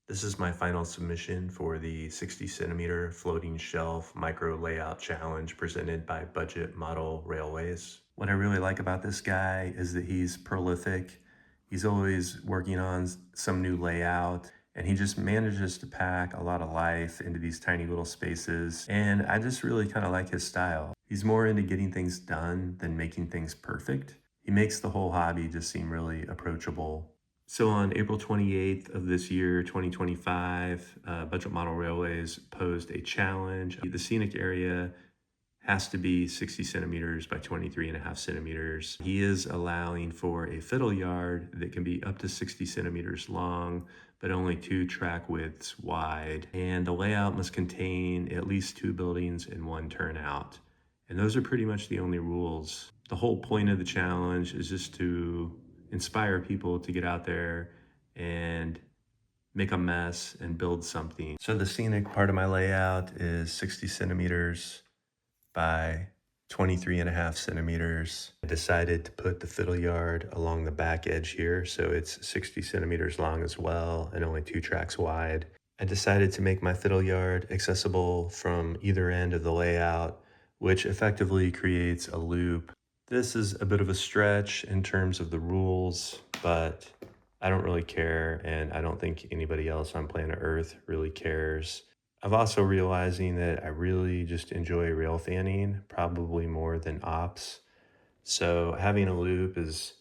This is my final submission for the 60 centimeter floating shelf micro layout challenge presented by Budget Model Railways. What I really like about this guy is that he's prolific. He's always working on some new layout, and he just manages to pack a lot of life into these tiny little spaces. And I just really kind of like his style. He's more into getting things done than making things perfect. He makes the whole hobby just seem really approachable. So on April 28th of this year, 2025, Budget Model Railways posed a challenge. The scenic area has to be 60 centimeters by 23.5 centimeters. He is allowing for a fiddle yard that can be up to 60 centimeters long, but only 2 track widths wide. And the layout must contain at least 2 buildings and 1 turnout. And those are pretty much the only rules. The whole point of the challenge is just to inspire people to get out there and make a mess and build something. So the scenic part of my layout is 60 centimeters by 23.5 centimeters. I decided to put the fiddle yard along the back edge here, so it's 60 centimeters long as well and only 2 tracks wide. I decided to make my fiddle yard accessible from either end of the layout, which effectively creates a loop. This is a bit of a stretch in terms of the rules, but I don't really care, and I don't think anybody else on planet Earth really cares. I've also realizing that I really just enjoy rail fanning, probably more than ops. So having a loop is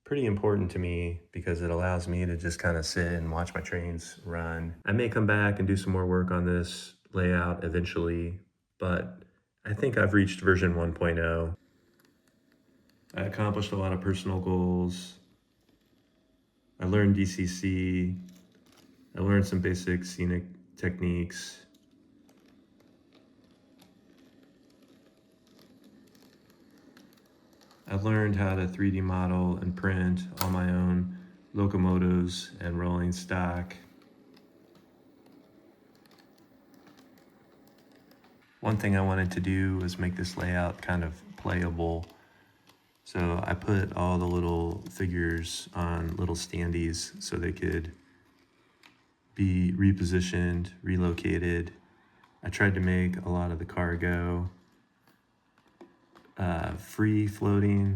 pretty important to me because it allows me to just kind of sit and watch my trains run. I may come back and do some more work on this layout eventually, but I think I've reached version 1.0. I accomplished a lot of personal goals. I learned DCC. I learned some basic scenic techniques. I learned how to 3D model and print all my own locomotives and rolling stock. One thing I wanted to do was make this layout kind of playable. So I put all the little figures on little standees so they could be repositioned, relocated. I tried to make a lot of the cargo free floating.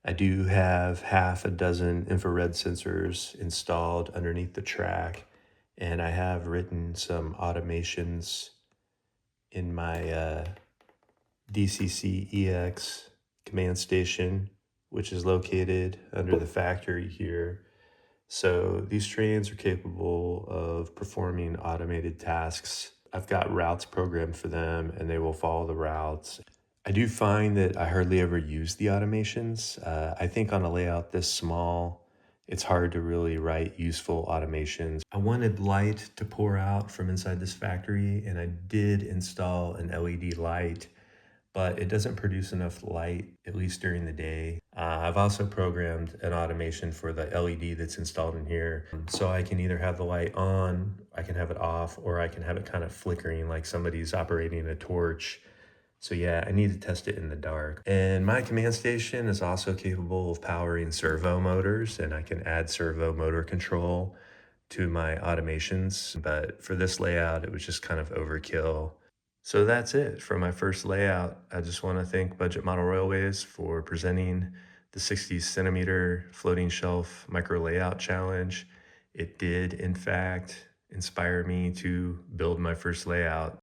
I do have half a dozen infrared sensors installed underneath the track, and I have written some automations in my DCC EX command station, which is located under the factory here. So these trains are capable of performing automated tasks. I've got routes programmed for them, and they will follow the routes. I do find that I hardly ever use the automations. I think on a layout this small, it's hard to really write useful automations. I wanted light to pour out from inside this factory, and I did install an LED light, but it doesn't produce enough light, at least during the day. I've also programmed an automation for the LED that's installed in here. So I can either have the light on, I can have it off, or I can have it kind of flickering like somebody's operating a torch. So yeah, I need to test it in the dark. And my command station is also capable of powering servo motors, and I can add servo motor control to my automations. But for this layout, it was just kind of overkill. So that's it for my first layout. I just want to thank Budget Model Railways for presenting the 60 centimeter floating shelf micro layout challenge. It did, in fact, inspire me to build my first layout.